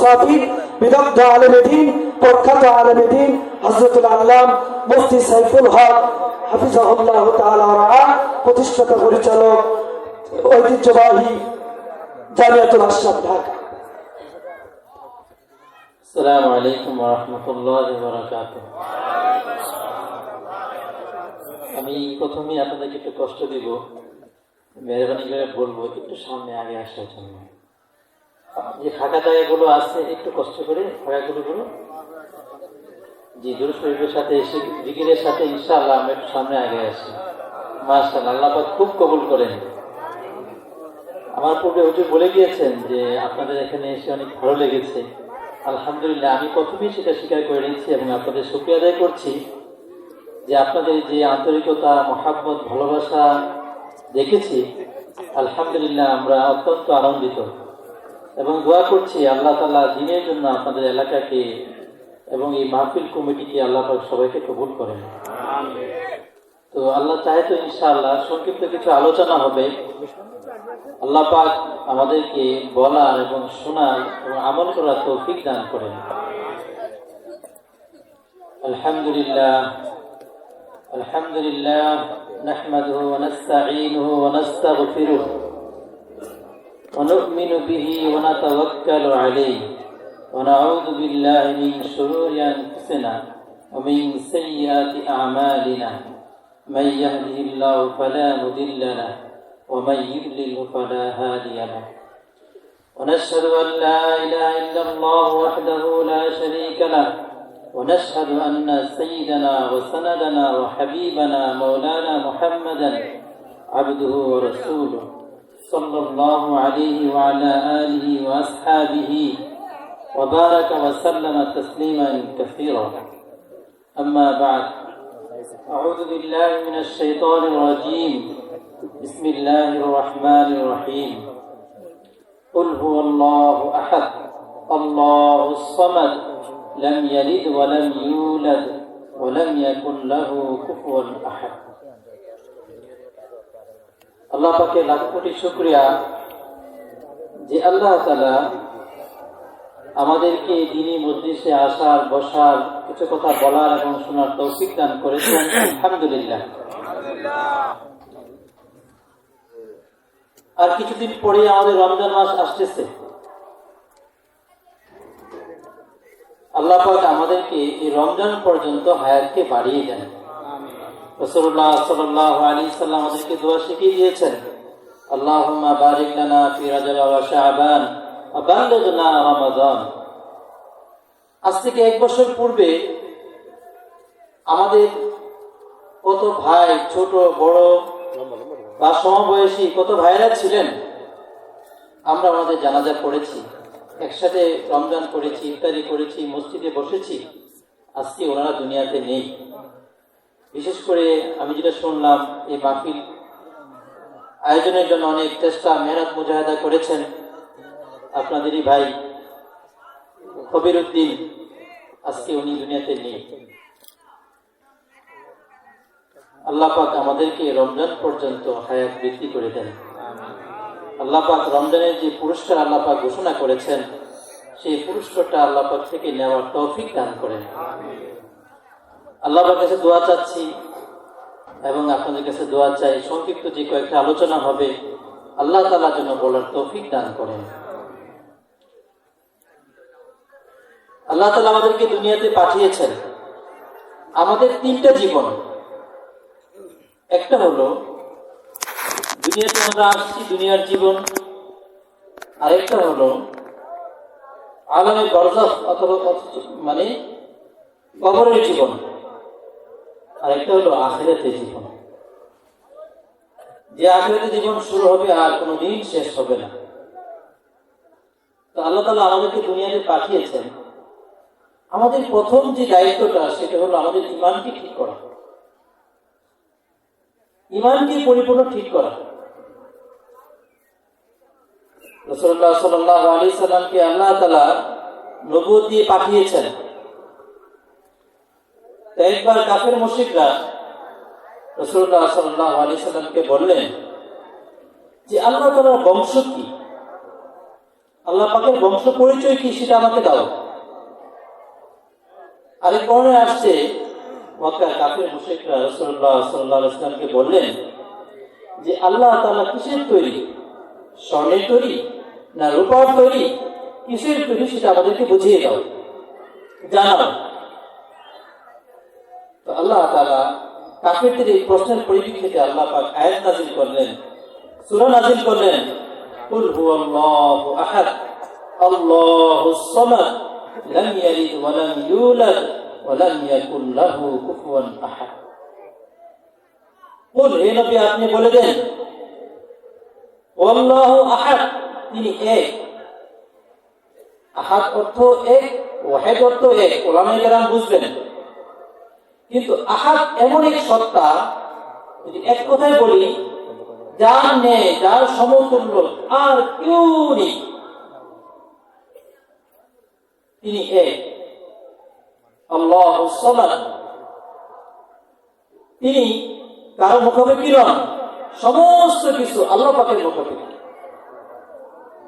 মুসাফির বিদগ্ধ আলেমে দ্বীন প্রখ্যাত আলেমে দ্বীন হযরতুল আল্লাম মুফতি সাইফুল হক হাফিজাহুল্লাহ তাআলা রাআ প্রতিষ্ঠাতা পরিচালক ঐতিহ্যবাহী জামিয়াতুল আশরাফ ঢাকা। আসসালামু আলাইকুম ওয়া রাহমাতুল্লাহি ওয়া বারাকাতুহু। আমি প্রথমেই আপনাদেরকে একটু কষ্ট দিব, মেহরবানি করে বলবো একটু সামনে আগে আসার জন্য। যে ফাঁকা জায়গাগুলো আছে একটু কষ্ট করে ফাঁকাগুলো জি দুরূদ শরীফের সাথে এসে জিকিরের সাথে ইনশাআল্লাহ আমরা একটু সামনে আগে আসি। মাশাআল্লাহ, আল্লাহ পাক খুব কবুল করেন। আমার পূর্বে হুজুর বলে গিয়েছেন যে আপনাদের এখানে এসে অনেক ভালো লেগেছে। আলহামদুলিল্লাহ, আমি প্রথমেই সেটা স্বীকার করে নিয়েছি এবং আপনাদের শুকরিয়া আদায় করছি যে আপনাদের যে আন্তরিকতা, মহাব্বত, ভালোবাসা দেখেছি। আলহামদুলিল্লাহ, আমরা অত্যন্ত আনন্দিত এবং দোয়া করছি আল্লাহ তাআলা দ্বীনের জন্য আপনাদের এলাকাকে এবং এই মাহফিল কমিটিকে আল্লাহ পাক সবাইকে কবুল করেন। তো আল্লাহ চাহে তো ইনশাআল্লাহ সংক্ষিপ্ত কিছু আলোচনা হবে। আল্লাহ পাক আমাদেরকে বলার এবং শোনার এবং আমল করার তৌফিক দান করেন। আলহামদুলিল্লাহ আলহামদুলিল্লাহ নাহমাদুহু ওয়া নাস্তাঈনুহু ওয়া নাস্তাগফিরুহু ওয়া নু'মিনু বিহি ওয়া নাতাওয়াক্কালু আলাইহি ওয়া নাউযু বিল্লাহি মিন শুরুরি আনফুসিনা ওয়া মিন সাইয়্যাতি আ'মালিনা মান ইয়াহদিহিল্লাহু ফালা মুদিল্লা লাহু ومن يضلل فلا هادي له ونشهد أن لا إله إلا الله وحده لا شريك له ونشهد أن سيدنا وسندنا وحبيبنا مولانا محمدا عبده ورسوله صلى الله عليه وعلى آله وأصحابه وبارك وسلم تسليما كثيرا. أما بعد، أعوذ بالله من الشيطان الرجيم. بسم الله الرحمن الرحيم. قل هو الله أحد الله الصمد لم يلد ولم يولد ولم يكن له كفوا أحد. আল্লাহ পাকে লাখ কোটি শুকরিয়া যে আল্লাহ তাআলা আমাদেরকে দ্বীনি মজলিসে আসার, বসার, কিছু কথা বলার এবং শোনার তৌফিক দান করেছেন। আলহামদুলিল্লাহ। আর কিছুদিন পরে আমাদের রমজান মাস আসতেছে। আল্লাহ পাক আমাদেরকে এই রমজান পর্যন্ত হায়াতকে বাড়িয়ে দেন। রাসূলুল্লাহ সাল্লাল্লাহু আলাইহি সাল্লাম আমাদেরকে দোয়া শিখিয়ে দিয়েছেন, আল্লাহুম্মা বারিক লানা ফি রাজাব ওয়া শাবান ওয়া বাল্লিগনা রমাদান। আজ থেকে 1 বছর পূর্বে আমাদের কত ভাই, ছোট বড় বা সমবয়সী কত ভাইরা ছিলেন, আমরা আমাদের জানাজা পড়েছি, একসাথে রমজান করেছি, ইফতারি করেছি, মসজিদে বসেছি। আজকে ওনারা দুনিয়াতে নেই। বিশেষ করে আমি যেটা শুনলাম, এই মাহফিল আয়োজনের জন্য অনেক চেষ্টা, মেহনত, মুজাহিদা করেছেন আপনাদেরই ভাই কবির উদ্দিন। আজকে উনি দুনিয়াতে নেই। আল্লাহ পাক আমাদেরকে রমজান পর্যন্ত হায়াত বৃদ্ধি করে দেন। আল্লাহ পাক রমজানের যে পুরস্কার আল্লাহ পাক ঘোষণা করেছেন, সেই পুরস্কারটা আল্লাহ পাক থেকে নেওয়ার তৌফিক দান করেন। আল্লাহ পাকের কাছে দোয়া চাচ্ছি এবং আপনাদের কাছে দোয়া চাই, সংক্ষিপ্ত যে কয়েকটা আলোচনা হবে আল্লাহ তাআলার জন্য বলার তৌফিক দান করেন। আল্লাহ তাআলা আমাদেরকে দুনিয়াতে পাঠিয়েছেন। আমাদের 3টা জীবন। একটা হলো দুনিয়াতে আমরা আসছি, দুনিয়ার জীবন। আরেকটা হলো আলামে বরজাখ অথবা মানে কবরের জীবন। আরেকটা হলো আখিরাতের জীবন, যে আখিরাতের জীবন শুরু হবে আর কোনোদিন শেষ হবে না। তো আল্লাহ তাআলা আমাদেরকে দুনিয়াতে পাঠিয়েছেন। আমাদের প্রথম যে দায়িত্বটা, সেটা হলো আমাদের ঈমানকে ঠিক করা, ঈমানকে পরিপূর্ণ ঠিক করা। রাসূলুল্লাহ সাল্লাল্লাহু আলাইহি সাল্লামকে আল্লাহ তাআলা নবুয়ত দিয়ে পাঠিয়েছেন। একবার কাফের মুশরিকরা রাসূলুল্লাহ সাল্লাল্লাহু আলাইহি সাল্লামকে বললেন যে আল্লাহ তাআলার বংশ কি, আল্লাহ পাকের বংশ পরিচয় কি সেটা আমাকে দাও। আরেক বর্ণনায় আসছে মক্কার কাফির মুশরিকরা রাসূলুল্লাহ সাল্লাল্লাহু আলাইহি ওয়াসাল্লামকে বললেন যে আল্লাহ তাআলা কিসের তৈরি, স্বর্ণের তৈরি না রূপার তৈরি, কিসের তৈরি সেটা আমাদেরকে বুঝিয়ে দাও, জানাও। তো আল্লাহ তাআলা কাফিরদের এই প্রশ্নের পরিপ্রেক্ষিতে আল্লাহ পাক আয়াত নাযিল করলেন, সূরা নাযিল করলেন, কুল হুয়াল্লাহু আহাদ আল্লাহুস সামাদ লাম ইয়ালিদ ওয়া লাম ইউলাদ ওয়া লাম ইয়াকুল লাহু কুফুয়ান আহাদ। কুল, হে নবী আপনি বলে দেন, আল্লাহু আহাদ, তিনি এক। আহাদ অর্থ এক, ওয়াহিদ অর্থ এক, উলামায়ে কেরাম বুঝবেন। কিন্তু আহাদ এমন এক সত্তা, যদি এক কথায় বলি, যার নেই, যার সমতুল্য আর কেউ নেই, তিনি এক। আল্লাহুস সামাদ, তিনি কারো মুখাপেক্ষী নন, সমস্ত কিছু আল্লাহ পাকের মুখাপেক্ষী।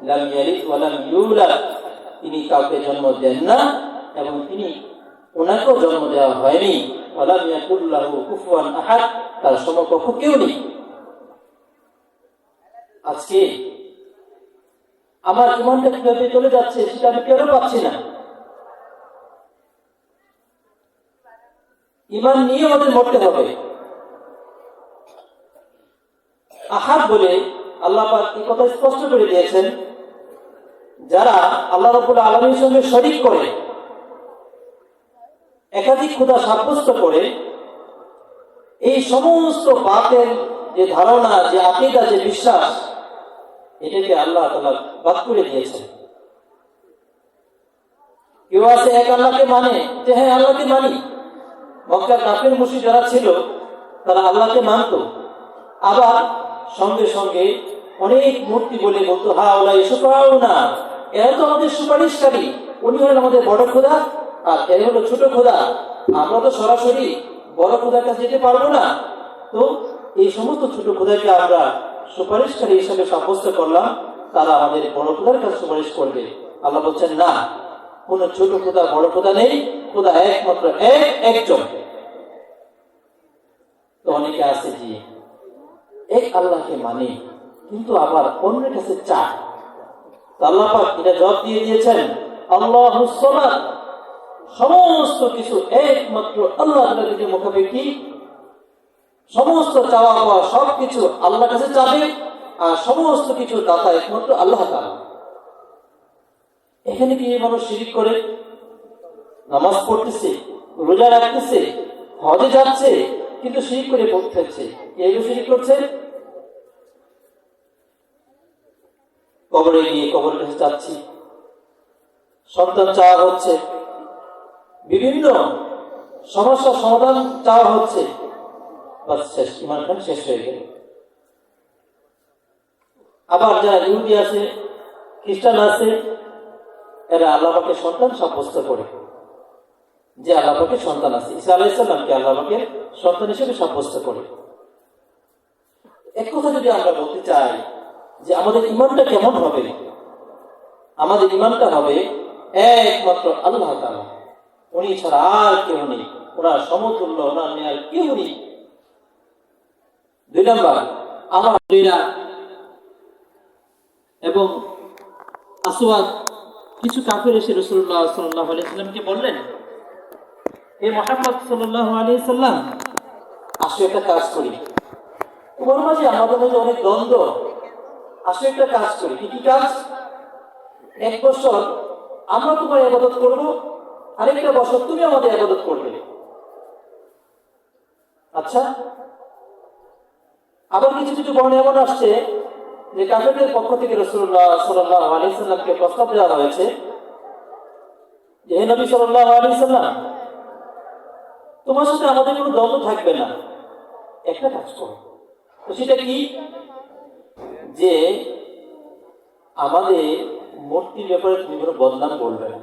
লাম ইয়ালিদ ওয়া লাম ইউলাদ, তিনি কাউকে জন্ম দেন না এবং তিনি ওনাকেও জন্ম দেওয়া হয়নি। ওয়া লাম ইয়াকুল লাহু কুফুয়ান আহাদ, তার সমকক্ষ কেউ নেই। আজকে আমার ইমানটা কিভাবে চলে যাচ্ছে সেটা আমি কেন পাচ্ছি না। ইমান নিয়ে আমাদের মরতে হবে। আহাদ বলে আল্লাহ পাক এই কথা স্পষ্ট করে দিয়েছেন, যারা আল্লাহ রাব্বুল আলামিনের সঙ্গে শরীক করে, একাধিক খোদা সাব্যস্ত করে, এই সমস্ত বাতের যে ধারণা, যে আকীদা, যে বিশ্বাস, এটাকে আল্লাহ তাআলা বাদ করে দিয়েছেন। কেউ আছে এক আল্লাহকে মানে, যে হ্যাঁ আল্লাহকে মানি। মক্কার কাফির মুশরিক যারা ছিল তারা আল্লাহকে মানত, আবার সঙ্গে সঙ্গে অনেক মূর্তি বলে বলতো, হা ওলা এসো পাও না, এরা তো আমাদের সুপারিশকারী, উনি হলেন আমাদের বড় খোদা আর এরা হলো ছোট খোদা, আমরা তো সরাসরি বড় খোদার কাছে যেতে পারবো না। তো এই সমস্ত ছোট খোদাকে আমরা সুপারিশকারী হিসাবে সাব্যস্ত করলাম, তারা আমাদের বড় খোদার কাছে সুপারিশ করবে। আল্লাহ বলছেন না, কোন ছোট খোদা বড় খোদা নেই, খোদা একমাত্র একজন। তো অনেকে আছে যে এক আল্লাহকে মানে কিন্তু আবার অন্যের কাছে চায়। আল্লাহ পাক এটা জবাব দিয়ে দিয়েছেন, আল্লাহুস সামাদ, সমস্ত কিছু একমাত্র আল্লাহ তাআলার মুখাপেক্ষী, সমস্ত চাওয়া পাওয়া সবকিছু আল্লাহর কাছে চাবে, আর সমস্ত কিছু দাতা একমাত্র আল্লাহ তাআলা। এখানে কি মানুষ শিরক করে? নামাজ পড়তেছে, রোজা রাখতেছে, হজে যাচ্ছে, কিন্তু শিরক করে পড়তে হচ্ছে। কেউ শিরক করছে, কবরে গিয়ে কবরের কাছে যাচ্ছি, সন্তান চাওয়া হচ্ছে, বিভিন্ন সমস্যার সমাধান চাওয়া হচ্ছে, বাস শেষ, ইমানটা শেষ হয়ে গেল। আবার যারা ইহুদি আছে, খ্রিস্টান আছে, এরা আল্লাহ পাকের সন্তান সাব্যস্ত করে যে আল্লাহ পাকের সন্তান আছে। ঈসা আলাইহিস সালামকে আল্লাহ পাকের সন্তান হিসেবে সাব্যস্ত করে। এক কথা যদি আমরা বলতে চাই যে আমাদের ইমানটা কেমন হবে, আমাদের ইমানটা হবে একমাত্র আল্লাহ তাআলা, উনি ছাড়া আর কেউ নেই, ওনার সমতুল্য, ওনার নেয়ার কেউ নেই। দুই নাম্বার, আমার এবং আসওয়াদ কিছু কাফের এসে রাসূলুল্লাহ সাল্লাল্লাহু আলাইহি সাল্লামকে বললেন, হে মুহাম্মদ সাল্লাল্লাহু আলাইহি সাল্লাম, আসো একটা কাজ করি, তোমার মাঝে আমাদের মাঝে অনেক দ্বন্দ্ব, আসো একটা কাজ করি। কি কাজ? এক বছর আমরা তোমার ইবাদত করব, আরেকটা বছর তুমি আমাদের ইবাদত করবে। আচ্ছা, আবার কিছু কিছু বর্ণনা এমন আসছে যে কাফেরদের পক্ষ থেকে রাসূলুল্লাহ সাল্লাল্লাহু আলাইহি সাল্লামকে প্রস্তাব দেওয়া হয়েছে যে হে নবী সাল্লাল্লাহু আলাইহি সাল্লাম, তোমার সাথে আমাদের কোনো দ্বন্দ্ব থাকবে না, একটা কাজ করো। তো সেটা কি? যে আমাদের মূর্তির ব্যাপারে তুমি কোনো বদনাম বলবে না।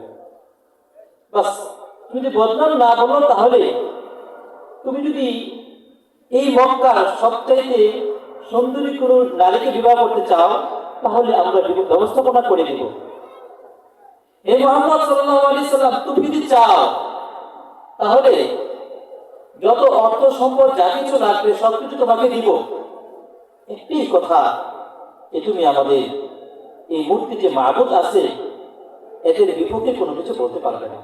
বাস, তুমি যদি বদনাম না বলো, তাহলে তুমি যদি এই মক্কার সবচাইতে সুন্দরী কোনো নারীকে বিবাহ করতে চাও, তাহলে আমরা ব্যবস্থাপনা করে দেব। হে মুহাম্মদ সাল্লাল্লাহু আলাইহি সাল্লাম, তুমি যদি চাও তাহলে যত অর্থ সম্পদ যা কিছু লাগবে সবকিছু তোমাকে দিব, একটি কথা, যে তুমি আমাদের এই মূর্তি যে মাবুদ আছে এদের বিপক্ষে কোনো কিছু বলতে পারবে না।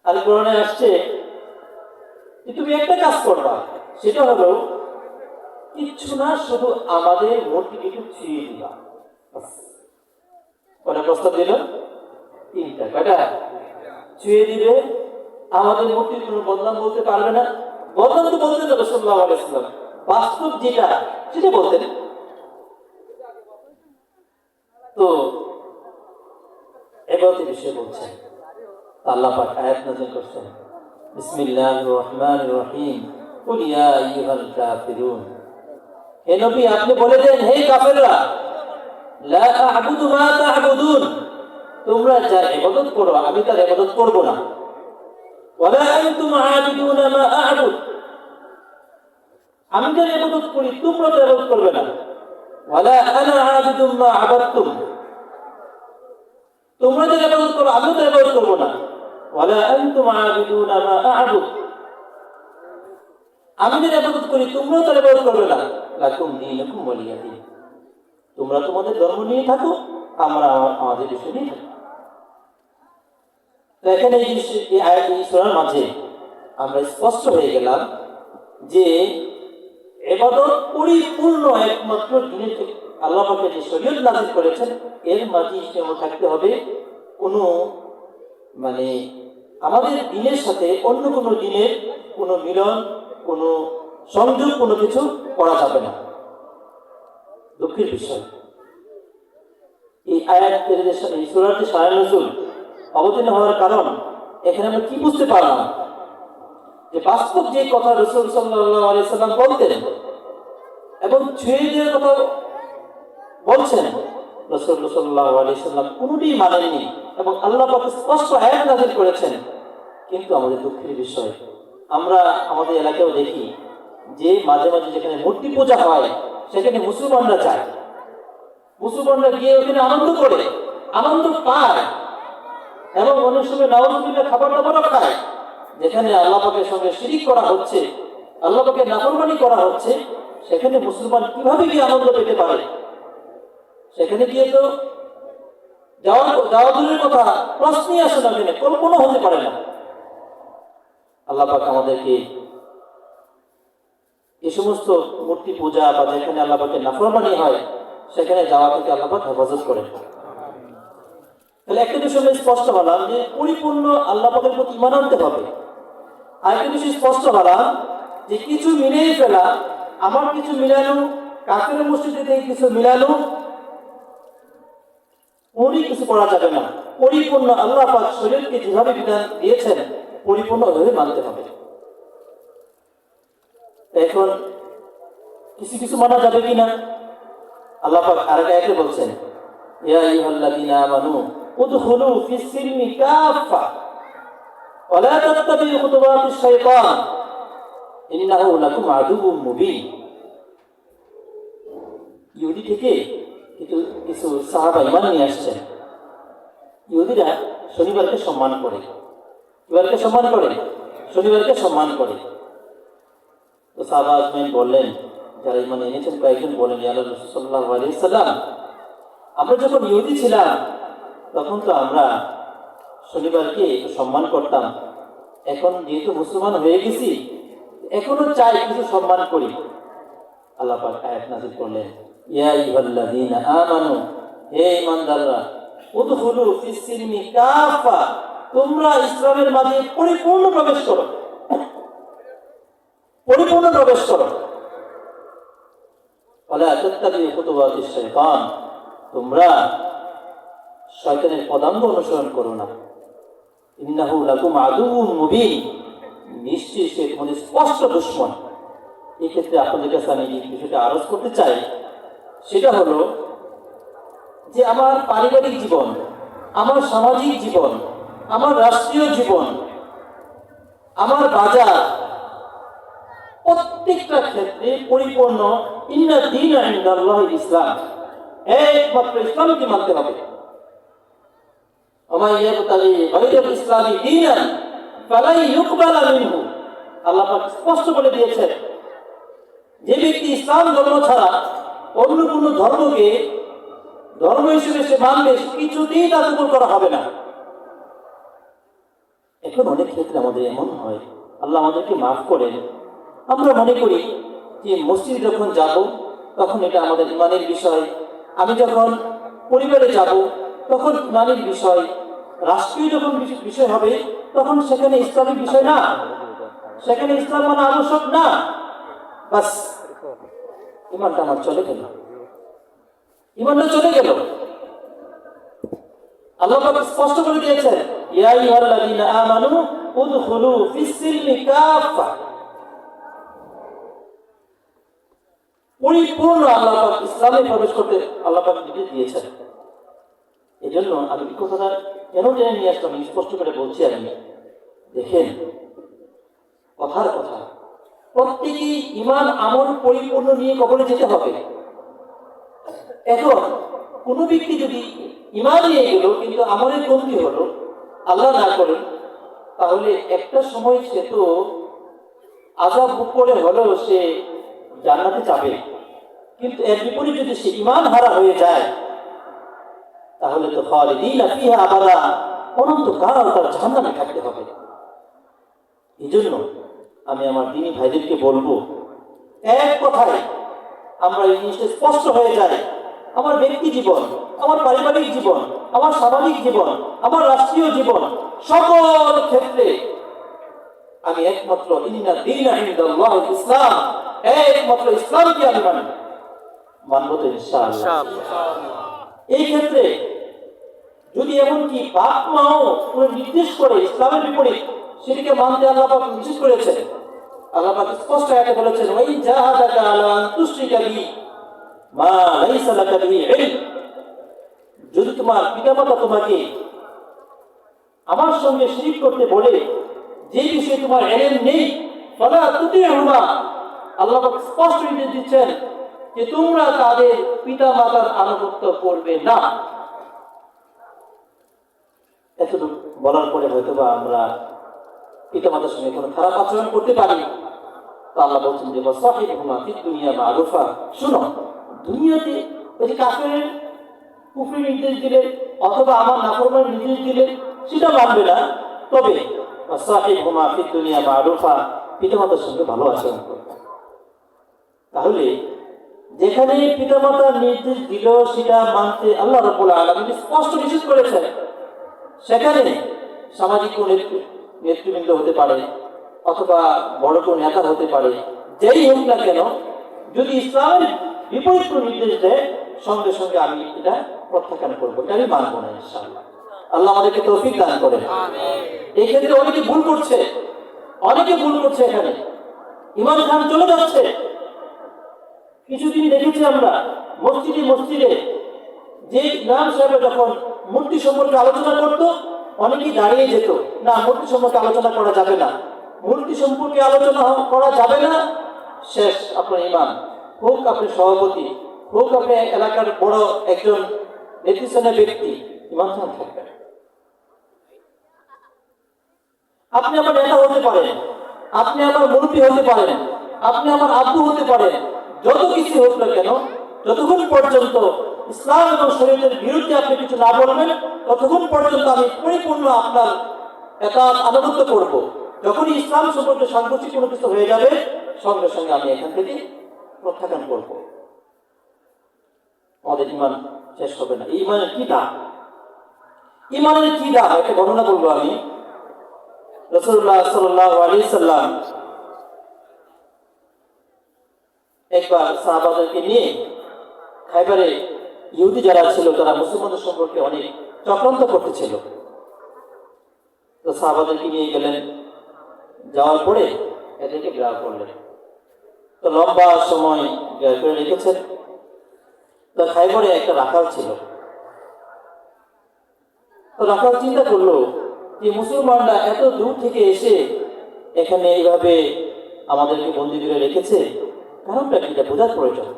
আর কোরআনে আসছে যে তুমি একটা কাজ করবা, সেটা হলো কিচ্ছু না, শুধু আমাদের মূর্তিকে একটু ছুঁয়ে দিবা। কটা প্রস্তাব দিল? তিনটা। কয়টা? ছুঁয়ে দিবে, আমাদের মূর্তির কোনো বদনাম বলতে পারবে না। বদনাম তো বলতেন না রাসূলুল্লাহ আলাইহিস সালাম, বাস্তব যেটা সেটা বলতেন। তো এবারে বিষয় বলছেন, আল্লাহ পাক আয়াত নাযিল করছেন, বিসমিল্লাহির রহমানির রহিম, কুল ইয়া আইয়ুহাল কাফিরুন, হে নবী আপনি বলে দেন, হে কাফেররা, লা আ'বুদু মা তা'বুদুন, তোমরা যার ইবাদত করো আমি তার ইবাদত করব না। ওয়ালা আনতুম আ'বিদুনা মা আ'বুদ, আমি যার ইবাদত করি তোমরা তার ইবাদত করবে না। ওয়ালা আনা আ'বিদুম মা আ'বাদতুম, তোমরা যার ইবাদত করো আমি তার ইবাদত করব না। ওয়ালা আনতুম আ'বিদুনা মা আ'বুদ, আমি যার ইবাদত করি তোমরা তার ইবাদত করবে না। লাকুম দীনুকুম ওয়ালিয়া দীন, তোমরা তোমাদের ধর্ম নিয়ে থাকো, আমরা আমাদের বিষয় নিয়ে থাকি। তো এখানে এই আয়াত শোনার মাঝে আমরা স্পষ্ট হয়ে গেলাম যে ইবাদত পরিপূর্ণ একমাত্র দিনের আল্লাহ পাক যে শরীয়ত নাযিল করেছেন এর মাঝে ইসলাম থাকতে হবে। কোনো মানে আমাদের দিনের সাথে অন্য কোনো দিনের কোনো মিলন, কোনো সংযোগ, কোনো কিছু করা যাবে না। দুঃখের বিষয়, এই আয়াতের এই সূরার যে শায়ে নজুল অবতীর্ণ হওয়ার কারণ, এখানে আমরা কি বুঝতে পারলাম যে বাস্তব যে কথা রাসূল সাল্লাল্লাহু আলাইহি সাল্লাম বলতেন এবং ছুঁয়ে দেওয়ার কথা বলছেন, রাসূল সাল্লাল্লাহু আলাইহি সাল্লাম কোনোটিই মানেননি এবং আল্লাহ পাক স্পষ্ট আয়াত নাযিল করেছেন। কিন্তু আমাদের দুঃখের বিষয়, আমরা আমাদের এলাকায়ও দেখি যে মাঝে মাঝে যেখানে মূর্তি পূজা হয় সেখানে মুসলমানরা যায়, মুসলমানরা গিয়ে ওখানে আনন্দ করে, আনন্দ পায় এবং অনেক সময় নাউজুবিল্লাহ খাবার দাবারও খায়। যেখানে আল্লাহ পাকের সঙ্গে শিরিক করা হচ্ছে, আল্লাহ পাকের নাফরমানি করা হচ্ছে, সেখানে মুসলমান কিভাবে গিয়ে আনন্দ পেতে পারে? সেখানে গিয়ে তো যাওয়া দূরের কথা, প্রশ্নই আসে না, কেন কল্পনা হতে পারে না। আল্লাহ পাক আমাদেরকে এই সমস্ত মূর্তি পূজা বা যেখানে আল্লাহ পাকের নাফরমানি হয় সেখানে যাওয়া থেকে আল্লাহ পাক হেফাজত করেন। তাহলে একটা বিষয় স্পষ্ট হলাম যে পরিপূর্ণ আল্লাহ পাকের প্রতি ঈমান আনতে হবে। আর একটা বিষয় স্পষ্ট হলাম যে কিছু মিলিয়ে ফেলা, আমার কিছু মিলানো, কাফের মসজিদে থেকে কিছু মিলানো, ওরই কিছু করা যাবে না। পরিপূর্ণ আল্লাহ পাক শরীয়তকে যেভাবে বিধান দিয়েছেন পরিপূর্ণ ওইভাবে মানতে হবে। এখন কিছু কিছু মানা যাবে কিনা আল্লাহ পাক আরেকটা আয়াতে বলছেন, ইয়া আইয়ুহাল্লাযীনা আমানু উদখুলু ফিস সিলমি কাফা ওয়া লা তাত্তাবিউ খুতুওয়াতিশ শাইতান ইন্নাহু লাকুম আদুউম মুবিন। ইহুদি থেকে কিছু সাহাবা ঈমান নিয়ে আসছেন। ইহুদিরা শনিবারকে সম্মান করে, কিবারকে সম্মান করে, শনিবারকে সম্মান করে। তো সাহাবা আজমাইন বললেন, যারা ঈমান এনেছেন কয়েকজন বলেন, ইয়া রাসূলুল্লাহ সাল্লাল্লাহু আলাইহি সাল্লাম, আমরা যখন ইহুদি ছিলাম তখন তো আমরা শনিবারকে সম্মান করতাম, এখন যেহেতু মুসলমান হয়ে গেছি এখনো চাই কিছু সম্মান করি। আল্লাহ পাক আয়াত নাযিল করলেন, ইয়া আইয়ুহাল্লাযীনা আমানু, হে ঈমানদাররা, উদখুলু ফিস সিলমি কাফা, তোমরা ইসলামের মাঝে পরিপূর্ণ প্রবেশ করো, পরিপূর্ণ প্রবেশ করো। ওয়া লা তাত্তাবিউ খুতুওয়াতিশ শাইতান, তোমরা শয়তানের পদাঙ্ক অনুসরণ করো না। ইন্নাহু লাকুম আদুউম মুবিন, নিশ্চয়ই সে তোমাদের স্পষ্ট দুশমন। এই ক্ষেত্রে আপনাদের কাছে আমি এই বিষয়টা আরজ করতে চাই, সেটা হলো যে আমার পারিবারিক জীবন, আমার সামাজিক জীবন, আমার রাষ্ট্রীয় জীবন, আমার বাজার, প্রত্যেকটা ক্ষেত্রে পরিপূর্ণ ইন্না দীনা ইনদাল্লাহিল ইসলাম, একমাত্র ইসলামকে মানতে হবে। ওয়া মান ইয়াবতাগি গায়রাল ইসলামি দীনান ফালাই ইউকবালা মিনহু। আল্লাহ পাক স্পষ্ট বলে দিয়েছেন, যে ব্যক্তি ইসলাম ধর্ম ছাড়া অন্য কোনো ধর্মকে ধর্ম হিসেবে সে মানবে, কিছুতেই তা কবুল করা হবে না। এখন অনেক ক্ষেত্রে আমাদের এমন হয়, আল্লাহ আমাদেরকে মাফ করেন, আমরা মনে করি যে মসজিদ যখন যাব তখন এটা আমাদের ইমানের বিষয়, আমি যখন পরিবারে যাব তখন ইমানের বিষয়, রাষ্ট্রীয় যখন বিষয় হবে তখন সেখানে ইসলামিক বিষয় না, সেখানে ইসলাম মানা আবশ্যক না। বাস, ইমানটা আমার চলে গেল, ইমানটা চলে গেল। আল্লাহ পাক স্পষ্ট করে দিয়েছেন, ইয়া আইয়ুহাল্লাযীনা আমানু উদখুলু ফিস-সিলমি কাফা। পরিপূর্ণ আল্লাহ পাক ইসলামে প্রবেশ করতে আল্লাহ পাক নির্দেশ দিয়েছেন। এই জন্য আমি এই কথাটা কেন জেনে নিয়ে আসলাম, স্পষ্ট করে বলছি আমি। দেখেন, কথার কথা, প্রত্যেকেই ইমান আমল পরিপূর্ণ নিয়ে কবরে যেতে হবে। এখন কোনো ব্যক্তি যদি ইমান নিয়ে গেল কিন্তু আমলের কমতি হলো, আল্লাহ না করেন, তাহলে একটা সময় সে তো আযাব ভোগ করে হলেও সে জান্নাতে যাবে। কিন্তু এর বিপরীত যদি সে ইমান হারা হয়ে যায়, তাহলে তো খালিদিনা ফিহা আবাদা, অনন্তকাল তার জাহান্নামে থাকতে হবে। এই জন্য আমি আমার দ্বীনী ভাইদেরকে বলবো, এক কথায় আমরা এই জিনিসটা স্পষ্ট হয়ে যায়, আমার ব্যক্তি জীবন, আমার পারিবারিক জীবন, আমার সামাজিক জীবন, আমার রাষ্ট্রীয় জীবন, সকল ক্ষেত্রে আমি একমাত্র ইন্না দীনা ইনদাল্লাহিল ইসলাম, একমাত্র ইসলামকে আমি মানব তো ইনশাআল্লাহ। এই ক্ষেত্রে যদি এমনকি বাপ মাও কোনো নির্দেশ করে ইসলামের বিপরীত, সেটিকে মানতে আল্লাহ পাক নিষেধ করেছেন। আল্লাহ পাক স্পষ্ট আয়াতে বলেছেন, ওয়া ইন জাহাদাকা আলা আন তুশরিকা বি মা লাইসা লাকা বিহি ইলম। যদি তোমার পিতামাতা তোমাকে আমার সঙ্গে শিরক করতে বলে, যে বিষয়ে তোমার ইলম নেই, ফালা তুতিউহুমা, আল্লাহ পাক স্পষ্ট নির্দেশ দিচ্ছেন যে তোমরা তাদের পিতামাতার আনুগত্য করবে না। এতটুকু বলার পরে হয়তো বা আমরা পিতামাতার সঙ্গে কোনো খারাপ আচরণ করতে পারি, তো আল্লাহ বলছেন যে ওয়াসাহিবহুমা ফিদ দুনিয়া মা'রুফা। শুনো, দুনিয়াতে ওই যে কাফেরের কুফরি নির্দেশ দিলে অথবা আমার নাফরমানের নির্দেশ দিলে সেটা মানবে না, তবে ওয়াসাহিবহুমা ফিদ দুনিয়া মা'রুফা, পিতামাতার সঙ্গে ভালো আচরণ করবে। তাহলে যেখানে পিতামাতার নির্দেশ দিল সেটা মানতে আল্লাহ রাব্বুল আলামিন স্পষ্ট নিষেধ করেছেন, সেখানে সামাজিক কোন নেতৃবৃন্দ হতে পারে অথবা বড় কোন নেতা হতে পারে, যেই হোক না কেন, যদি ইসলামের বিপরীত কোন নির্দেশ দেয়, সঙ্গে সঙ্গে আমি এটা প্রত্যাখ্যান করবো, এটা আমি মানবো না ইনশাআল্লাহ। আল্লাহ আমাদেরকে তৌফিক দান করেন। এই ক্ষেত্রে অনেকে ভুল করছে, অনেকে ভুল করছে, এখানে ইমান খান চলে যাচ্ছে। কিছুদিন দেখেছি আমরা মসজিদে মসজিদে যে ইমাম সাহেব যখন মূর্তি সম্পর্কে আলোচনা করতো, অনেকেই দাঁড়িয়ে যেত, না মূর্তি সম্পর্কে আলোচনা করা যাবে না, মূর্তি সম্পর্কে আলোচনা করা যাবে না, শেষ আপনার ইমাম হোক, আপনি সভাপতি হোক, আপনি এলাকার বড় একজন নেতৃস্থানীয় ব্যক্তি, ইমাম সাহেব থাকবেন। আপনি আমার নেতা হতে পারেন, আপনি আমার মুরব্বী হতে পারেন, আপনি আমার আব্বু হতে পারেন, যত কিছু হোক না কেন, যতক্ষণ পর্যন্ত ইসলাম এবং শরীয়তের বিরুদ্ধে আপনি কিছু না বলবেন, ততক্ষণ পর্যন্ত আমি পরিপূর্ণ আপনার এটা আনুগত্য করব। যখনই ইসলাম সম্পর্কে সাংঘর্ষিক কোনো কিছু হয়ে যাবে, সঙ্গে সঙ্গে আমি এখান থেকে প্রত্যাখ্যান করব। আমাদের ইমান শেষ হবে না। ইমানের কি দাম, ইমানের কি দাম, একটা ঘটনা বলবো আমি। রাসূলুল্লাহ সাল্লাল্লাহু আলাইহি সাল্লাম একবার সাহাবাদেরকে নিয়ে খাইবারে ইহুদি যারা ছিল তারা মুসলমানদের সম্পর্কে অনেক চক্রান্ত করতেছিল, তো সাহাবাদেরকে নিয়ে গেলেন, যাওয়ার পরে এদেরকে গ্রাহ করলেন, তো লম্বা সময় গ্রাহ করে রেখেছেন। তো খাইবারে একটা রাখাল ছিল, তো রাখাল চিন্তা করলো যে মুসলমানরা এত দূর থেকে এসে এখানে এইভাবে আমাদেরকে বন্দী করে রেখেছে, কারণটা কি, এটা বোঝার প্রয়োজন।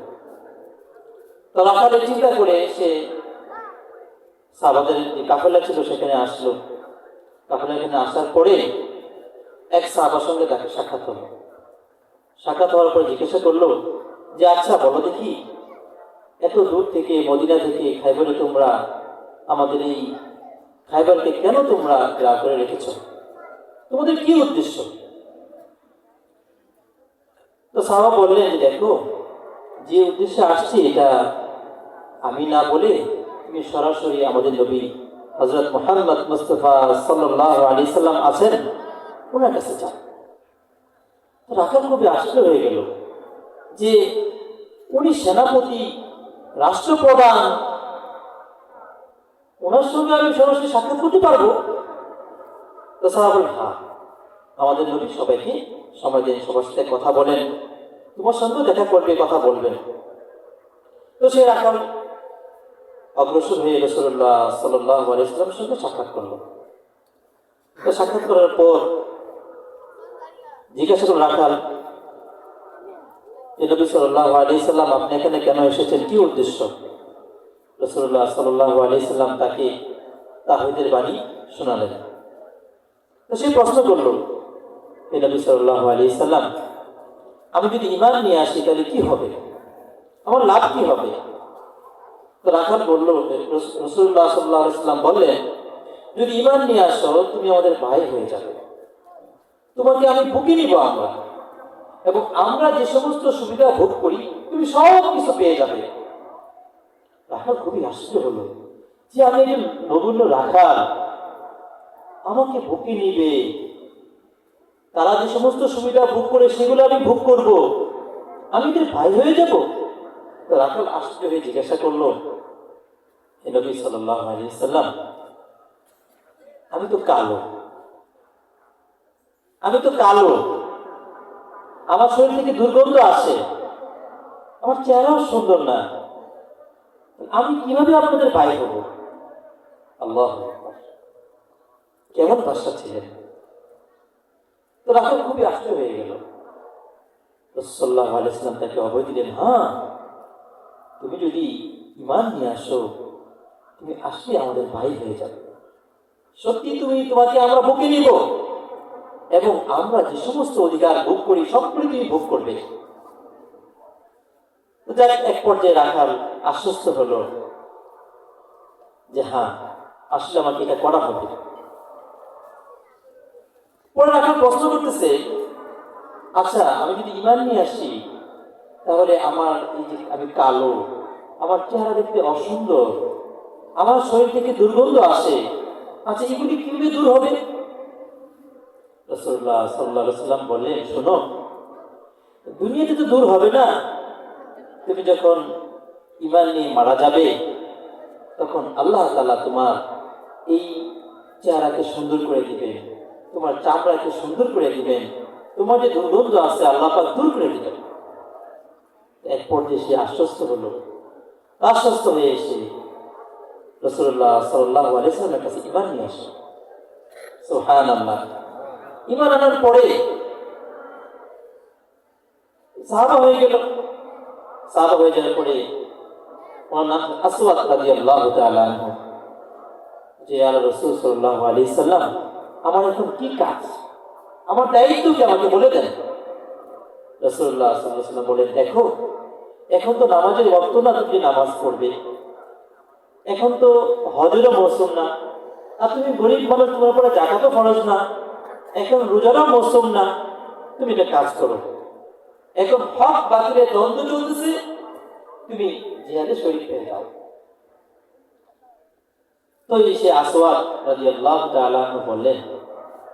তো রাখালে চিন্তা করে সে সাহাবাদের যে কাফেলা ছিল সেখানে আসলো। কাফেলা এখানে আসার পরে এক সাহাবার সঙ্গে তাকে সাক্ষাৎ হলো। সাক্ষাৎ হওয়ার পর জিজ্ঞাসা করলো যে আচ্ছা বলো দেখি, এত দূর থেকে মদিনা থেকে খাইবারে তোমরা আমাদের এই খাইবারকে কেন তোমরা গ্রাহ করে রেখেছ? তোমাদের কি উদ্দেশ্য? তো সাহাবা বললেন যে দেখো, যে উদ্দেশ্যে আসছি এটা আমি না বলে তুমি সরাসরি আমাদের নবী হযরত মুহাম্মদ মুস্তাফা সাল্লাল্লাহু আলাইহি সাল্লাম আছেন, ওনার কাছে যাও। রাখাল খুবই আশ্চর্য হয়ে গেল যে উনি সেনাপতি, রাষ্ট্রপ্রধান, ওনার সঙ্গে আমি সরাসরি সাক্ষাৎ করতে পারবো? তো সাহাবা বলেন হ্যাঁ, আমাদের নবী সবাইকে সময় দিন, সবার সাথে কথা বলেন, তোমার সঙ্গেও দেখা করবে, কথা বলবেন। তো সে রাখাল অগ্রসর হয়ে রাসূলুল্লাহ সাল্লাল্লাহু আলাইহি ওয়াসাল্লামের সঙ্গে সাক্ষাৎ করলো। তো সাক্ষাৎ করার পর জিজ্ঞাসা করল রাখাল যে নবী সাল্লাল্লাহু আলাইহি ওয়াসাল্লাম আপনি এখানে কেন এসেছেন, কি উদ্দেশ্য? রাসূলুল্লাহ সাল্লাল্লাহু আলাইহি ওয়াসাল্লাম তাকে তাওহীদের বাণী শোনালেন। তো সে প্রশ্ন করল, হে নবী সাল্লাল্লাহু আলাইহি ওয়াসাল্লাম, আমি যদি ঈমান নিয়ে আসি তাহলে কি হবে, আমার লাভ কি হবে? তো রাখাল বলল, রাসূলুল্লাহ সাল্লাল্লাহু আলাইহি ওয়াসাল্লাম বললেন, যদি ঈমান নিয়ে আসো তুমি আমাদের ভাই হয়ে যাবে, তোমাকে আমি বুকে নিব আমরা, এবং আমরা যে সমস্ত সুবিধা ভোগ করি তুমি সব কিছু পেয়ে যাবে। রাখাল খুবই আশ্চর্য হলো যে আমি একজন নগণ্য রাখাল, আমাকে বুকে নিবে, তারা যে সমস্ত সুবিধা ভোগ করে সেগুলো আমি ভোগ করব, আমি এদের ভাই হয়ে যাব? তো রাখাল আশ্চর্য হয়ে জিজ্ঞাসা করলো, হে নবী সাল্লাল্লাহু আলাইহি ওয়াসাল্লাম, আমি তো কালো, আমার শরীর থেকে দুর্গন্ধ আসে, আমার চেহারাও সুন্দর না, আমি কিভাবে আপনাদের ভাই হব? আল্লাহু আকবার, কেমন ভাষা ছিলেন! তো রাখাল খুবই আশ্চর্য হয়ে গেল। রাসূলুল্লাহ সাল্লাল্লাহু আলাইহি ওয়াসাল্লাম তাকে অভয় দিলেন, হ্যাঁ, তুমি যদি ঈমান নিয়ে আসো তুমি আসলে আমাদের ভাই হয়ে যাবে, সত্যি তোমাকে আমরা বুকে নিব, এবং আমরা যে সমস্ত অধিকার ভোগ করি সবগুলি তুমি ভোগ করবে। এক পর্যায়ে রাখাল আশ্বস্ত হলো যে হ্যাঁ, আসলে আমাকে এটা করা হবে। পরে রাখাল প্রশ্ন করতেছে, আচ্ছা আমি যদি ঈমান নিয়ে আসি তাহলে আমার এই যে আমি কালো, আমার চেহারা দেখতে অসুন্দর, আমার শরীর থেকে দুর্গন্ধ আসে, আচ্ছা এগুলি কিভাবে দূর হবে? রাসূলুল্লাহ সাল্লাল্লাহু আলাইহি ওয়াসাল্লাম বললেন, শোনো, দুনিয়াতে তো দূর হবে না, তুমি যখন ঈমান নিয়ে মারা যাবে তখন আল্লাহ তাআলা তোমার এই চেহারাকে সুন্দর করে দিবেন, তোমার চামড়াকে সুন্দর করে দিবেন, তোমার যে দুর্গন্ধ আছে আল্লাহ পাক দূর করে দিবেন। এক পর্যায়ে সে আশ্বস্ত হয়ে এসে রাসূলুল্লাহ সাল্লাল্লাহু আলাইহি ওয়াসাল্লামের কাছে ঈমান নিয়ে আসে। সুবহানাল্লাহ। ঈমান আনার পরে সাহাবা হয়ে যাওয়ার পরে ওনার নাম আসওয়াদ রাদিয়াল্লাহু তাআলা আনহু, যে আল্লাহ রাসূল সাল্লাল্লাহু আলাইহি ওয়াসাল্লাম আমার এখন কি কাজ, আমার দায়িত্ব কি, আমাকে বলে দেন। রাসূলুল্লাহ সাল্লাল্লাহু আলাইহি ওয়াসাল্লাম বলেন, দেখো এখন তো নামাজের ওয়াক্ত না, তুমি নামাজ পড়বে, এখন তো হজেরও মৌসুম না, আর তুমি গরিব মানুষ, তোমার উপরে যাকাতও ফরজ না, এখন রোজারও মৌসুম না, তুমি একটা কাজ করো, এখন হক বাতিলের দ্বন্দ্ব চলতেছে, তুমি জিহাদে শরীক হয়ে যাও। তো সে আসওয়াদ রাদিয়াল্লাহু তাআলা আনহু বললেন,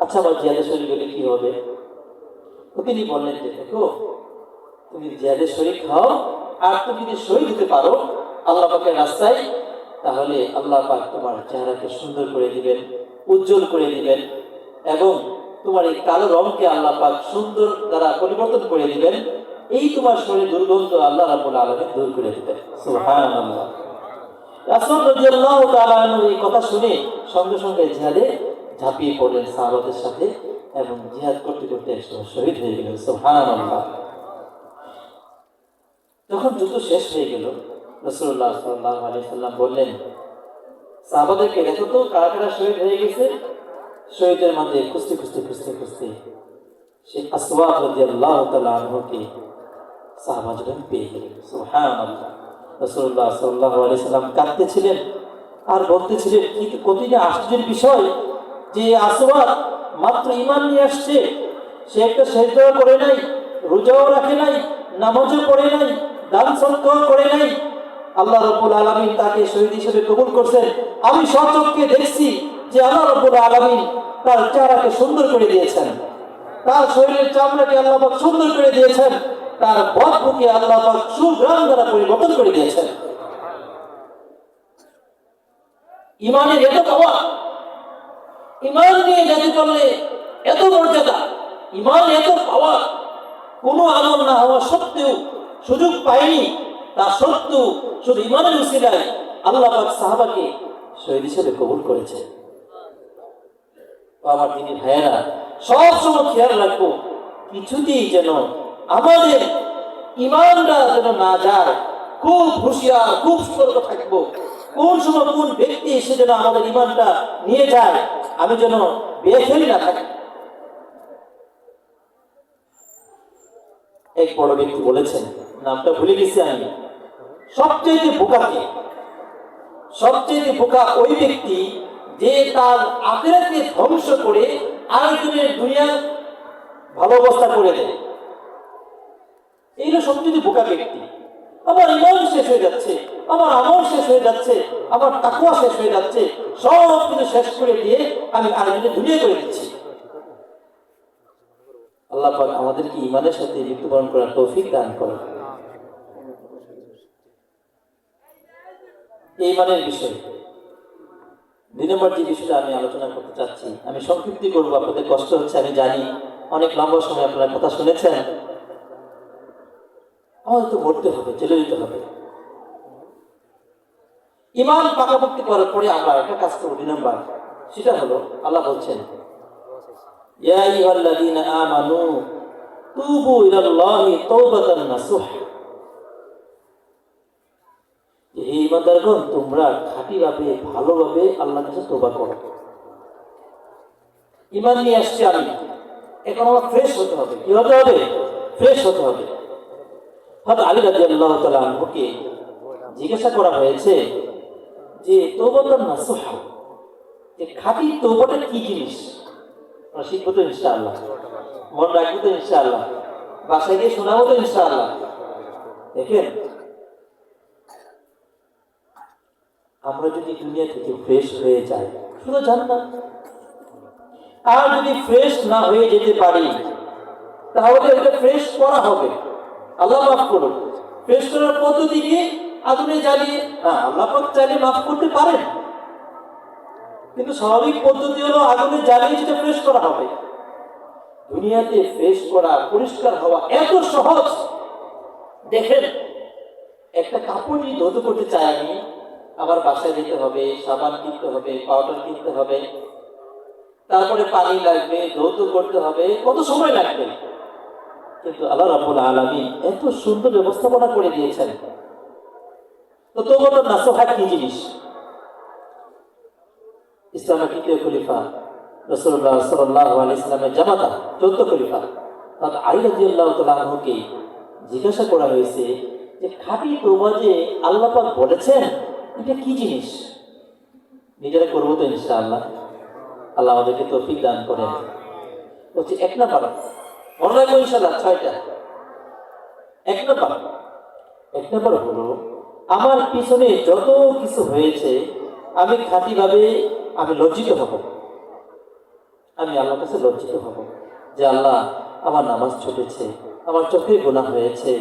আচ্ছা আমার জিহাদে শরীক হলে কি হবে? তো তিনি বললেন যে দেখো, তুমি জিহাদে শরীক হও, আর তুমি যদি শহীদ হতে পারো আল্লাহ পাকের রাস্তায়, তাহলে আল্লাহ পাক তোমার চেহারাকে সুন্দর করে দিবেন, উজ্জ্বল করে দিবেন, এবং তোমার এই কালো রঙকে আল্লাহ পাক সুন্দর দ্বারা পরিবর্তন করে দিবেন, এই তোমার শরীরে দুর্গন্ধ আল্লাহ রাব্বুল আলামিন দূর করে দিবেন। সুবহানাল্লাহ। রাসূল রাদিয়াল্লাহু তাআলা আনহু এই কথা শুনে সঙ্গে সঙ্গে জিহাদে ঝাঁপিয়ে পড়লেন সাহাবাদের সাথে, এবং জিহাদ করতে করতে শহীদ হয়ে গেলেন। সুবহানাল্লাহ। যখন যুদ্ধ শেষ হয়ে গেল রাসূলুল্লাহ সাল্লাল্লাহু আলাইহি ওয়াসাল্লাম বললেন সাহাবাদেরকে দেখো তো কারা কারা শহীদ হয়ে গেছে। শহীদের মাঝে খুঁজতে খুঁজতে খুঁজতে খুঁজতে সেই আসওয়াদ রাদিয়াল্লাহু তাআলা আনহুকে সাহাবাজন পেয়ে গেলেন। সুবহানাল্লাহ। রাসূলুল্লাহ সাল্লাল্লাহু আলাইহি সাল্লাম কাঁদতেছিলেন আর বলতেছিলেন, কি কতই না আশ্চর্যের বিষয় যে আসওয়াদ মাত্র ঈমান নিয়ে আসছে, সে একটা সেজদাও করে নাই, রোজাও রাখে নাই, নামাজও পড়ে নাই, দান সদকাও করে নাই। আল্লাহ রাব্বুল আলামিন তাকে শহীদ হিসেবে কবুল করছেন। আমি স্বচক্ষে দেখছি যে আল্লাহ রাব্বুল আলামিন তার চেহারাকে সুন্দর করে দিয়েছেন, তার শরীরের চামড়াকে আল্লাহ পাক সুন্দর করে দিয়েছেন, তার বদবুকে আল্লাহ পাক সুঘ্রাণ দ্বারা পরিবর্তন করে দিয়েছেন। ইমানের এত পাওয়া, ইমান নিয়ে যেতে পারলে এত মর্যাদা, ইমান এত পাওয়া, কোনো আমল না হওয়া সত্ত্বেও সুযোগ পায়নি, তা সত্ত্বেও শুধু ইমানের উসিলায় আল্লাহ পাক সাহাবাকে শহীদ হিসেবে কবুল করেছে। আমার দিনী ভাইয়েরা, সব সময় খেয়াল রাখবো কিছুতেই যেন আমাদের ইমানটা যেন না যায়। খুব হুঁশিয়ার, খুব সতর্ক থাকবো কোন সময় কোন ব্যক্তি এসে যেন আমাদের ইমানটা নিয়ে যায়, আমি যেন বেখেয়ালি না থাকি। এক বড় ব্যক্তি বলেছেন, নামটা ভুলে গেছি আমি, সবচেয়ে বোকাকে, সবচেয়ে বোকা ওই ব্যক্তি যে তার আখিরাতকে ধ্বংস করে আরেকজনের দুনিয়ার ভালো অবস্থা করে দেয়। এইটা সবচেয়ে বোকা ব্যক্তি। আমার ইমান শেষ হয়ে যাচ্ছে, আমার আমল শেষ হয়ে যাচ্ছে, আমার তাকওয়া শেষ হয়ে যাচ্ছে, সব কিছু শেষ করে দিয়ে আমি আরেকজনের দুনিয়া করে দিচ্ছি। আল্লাহ পাক আমাদেরকে ইমানের সাথে মৃত্যুবরণ করার তৌফিক দান করেন। এই ইমানের বিষয় 2 নম্বর যে বিষয়টা আমি আলোচনা করতে চাচ্ছি, আমি সংক্ষিপ্তি করবো, আপনাদের কষ্ট হচ্ছে আমি জানি, অনেক লম্বা সময় আপনারা কথা শুনেছেন। আমাদের তো মরতে হবে, চলে যেতে হবে। ইমান পাকাপোক্তি করার পরে আমরা একটা কাজ করবো, 2 নম্বর, সেটা হলো আল্লাহ বলছেন, ইয়া আইয়ুহাল্লাযীনা আমানু তুবু ইলাল্লাহি তাওবাতান নাসুহা। হে ঈমানদারগণ, তোমরা খাঁটিভাবে ভালোভাবে আল্লাহর কাছে তওবা করো। ঈমান নিয়ে আসছি আমি, এখন আমার ফ্রেশ হতে হবে। কি হতে হবে? ফ্রেশ হতে হবে। হযরত আলী রাদিয়াল্লাহু তাআলা আনহুকে জিজ্ঞাসা করা হয়েছে যে তওবাতান নাসুহা, যে খাঁটি তওবাটা কি জিনিস? আমরা শিখবো তো ইনশাআল্লাহ, মনে রাখবো তো ইনশাআল্লাহ, বাসায় গিয়ে শোনাবো তো ইনশাআল্লাহ। দেখেন, আমরা যদি দুনিয়া থেকে ফ্রেশ হয়ে যাই শুধু জান্নাত, আর যদি ফ্রেশ না হয়ে যেতে পারি তাহলে এটা ফ্রেশ করা হবে। আল্লাহ মাফ করুন, ফ্রেশ করার পদ্ধতি কি? আগুনে জ্বালিয়ে, হ্যাঁ আল্লাহ পাক চাইলে মাফ করতে পারেন, কিন্তু স্বাভাবিক পদ্ধতি হলো আগুনে জ্বালিয়ে সেটা ফ্রেশ করা হবে। দুনিয়াতে ফ্রেশ করা, পরিষ্কার হওয়া এত সহজ। দেখেন, একটা কাপড় নিয়ে ধৌত করতে চাই আমি, আমার বাসায় যেতে হবে, সাবান কিনতে হবে, পাউডার কিনতে হবে, তারপরে পানি লাগবে, ধৌত করতে হবে, কত সময় লাগবে। কিন্তু আল্লাহ রাব্বুল আলামিন এত সুন্দর ব্যবস্থাপনা করে দিয়েছেন। তো তওবাতুন নাসুহা কি জিনিস? ইসলামের 3য় খলিফা রাসূলুল্লাহ সাল্লাল্লাহু আলাইহি সাল্লামের জামাতা 14 খলিফা হযরত আলী রাদিয়াল্লাহু তাআলা আনহুকে জিজ্ঞাসা করা হয়েছে যে খাঁটি তওবা যে আল্লাহ পাক বলেছেন, এটা কি জিনিস? নিজেরা করবো তো ইনশাআল্লাহ, আল্লাহ আমাদেরকে তৌফিক দান করেন। হচ্ছে 1 নম্বর, মনে রাখবো ইনশাআল্লাহ 6টা। 1 নম্বর হলো, আমার পিছনে যত কিছু হয়েছে আমি খাঁটিভাবে আমি লজ্জিত হব। আমি আল্লাহর কাছে লজ্জিত হব যে আল্লাহ, আমার নামাজ ছুটেছে, আমার চোখে গুনাহ হয়েছে,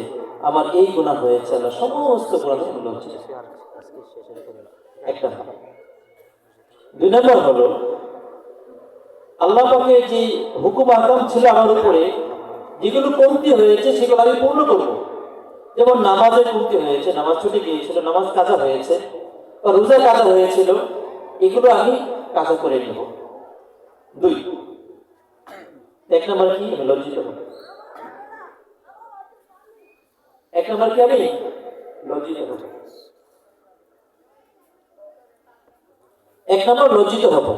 আমার এই গুনাহ হয়েছে, আল্লাহ সমস্ত গুনাহ থেকে লজ্জিত। 1 নম্বর। 2 নম্বর হলো, আল্লাহ পাকের যে হুকুম আহকাম ছিল আমার উপরে, যেগুলো কমতি হয়েছে সেগুলো আমি পূর্ণ করবো। যেমন নামাজের কমতি হয়েছে, নামাজ ছুটে গিয়েছিল, নামাজ কাজা হয়েছে, বা রোজা কাজা হয়েছিল, এগুলো আমি কাজা করে নেব। 2। 1 নম্বর কি? আমি লজ্জিত হব। 1 নম্বর কি? আমি লজ্জিত হব। এক নম্বর লজ্জিত হব,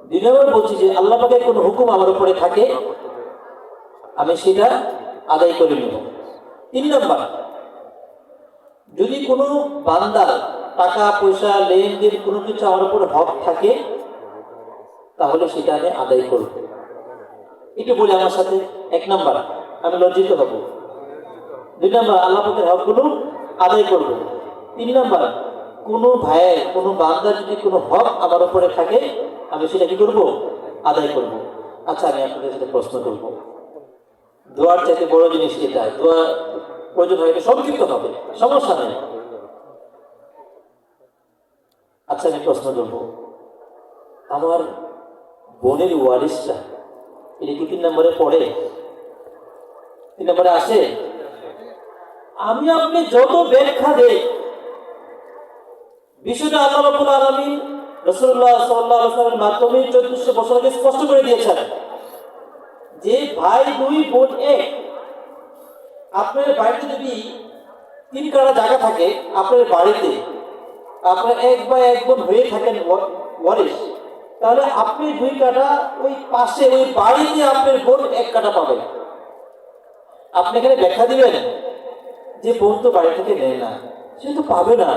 দুই নম্বর বলছি যে আল্লাহ পাকের কোনো হুকুম আমার উপরে থাকে আমি সেটা আদায় করে নেব। তিন নম্বর, যদি কোনো বান্দার টাকা পয়সা লেনদেন কোনো কিছু আমার উপর হক থাকে তাহলে সেটা আমি আদায় করব। একটু বলি আমার সাথে। এক নম্বর, আমি লজ্জিত হব। দুই নম্বর, আল্লাহ পাকের হকগুলো আদায় করব। তিন নম্বর, কোনো ভাইয়ের কোনো বান্দার যদি কোনো হক আমার উপরে থাকে আমি সেটা কি করব? আদায় করব। আচ্ছা, আমি আপনাদের সাথে প্রশ্ন করব। দোয়ার চাইতে বড় জিনিস এটা, দোয়া প্রয়োজন হয় এটা সংক্ষিপ্ত হবে, সমস্যা নেই। আচ্ছা, আমি প্রশ্ন করব, আমার বোনের ওয়ারিসটা এটা কি 3 নম্বরে পড়ে? 3 নম্বরে আসে? আমি আপনি যত ব্যাখ্যা দেই বিষয়টা আল্লাহ রাব্বুল আলামিন রাসূলুল্লাহ সাল্লাল্লাহু আলাইহি ওয়াসাল্লামের মাধ্যমে 1400 বছর আগে স্পষ্ট করে দিয়েছেন যে ভাই 2 বোন 1। আপনার বাড়িতে যদি 3 কাঠা জায়গা থাকে, আপনার বাড়িতে আপনার 1 ভাই 1 বোন হয়ে থাকেন ওয়ারিশ, তাহলে আপনি 2 কাঠা ওই পাশে ওই বাড়িতে আপনার বোন 1 কাঠা পাবেন। আপনি এখানে ব্যাখ্যা দিবেন যে বোন তো বাড়ি থেকে নেয় না, সে তো পাবে না,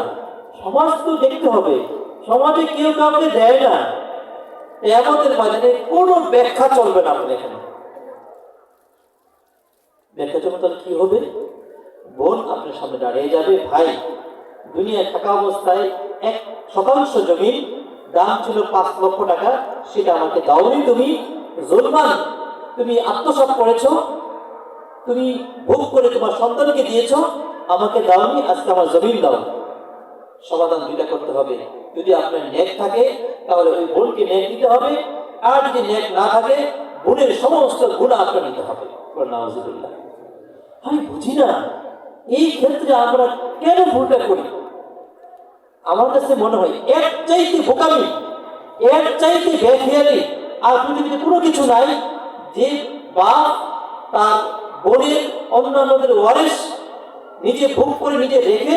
সমাজ তো দেখতে হবে, সমাজে কেউ কাউকে দেয় না, আমাদের বাজারে কোনো ব্যাখ্যা চলবে না। আপনি এখানে ব্যাখ্যা চলবে, তাহলে কি হবে? বোন আপনার সামনে দাঁড়িয়ে যাবে, ভাই দুনিয়ায় থাকা অবস্থায় 1% জমির দাম ছিল 5 লক্ষ টাকা, সেটা আমাকে দাওনি, তুমি জুলমান, তুমি আত্মসাৎ করেছো, তুমি ভোগ করে তোমার সন্তানকে দিয়েছো, আমাকে দাওনি, আজকে আমার জমিন দাও। সমাধান দুইটা করতে হবে। যদি আপনার নেক থাকে তাহলে ওই বোনকে নেক দিতে হবে, আর যদি নেক না থাকে বোনের সমস্ত গুনাহ আপনার নিতে হবে। নাউজুবিল্লাহ। আমি বুঝি না এই ক্ষেত্রে আমরা কেন ভুলটা করি। আমার কাছে মনে হয় এর চাইতে বোকামি, এর চাইতে বেখেয়ালি আর পৃথিবীতে কোনো কিছু নাই যে বাপ তার বোনের অন্যান্যদের ওয়ারিশ নিজে ভোগ করে নিজে রেখে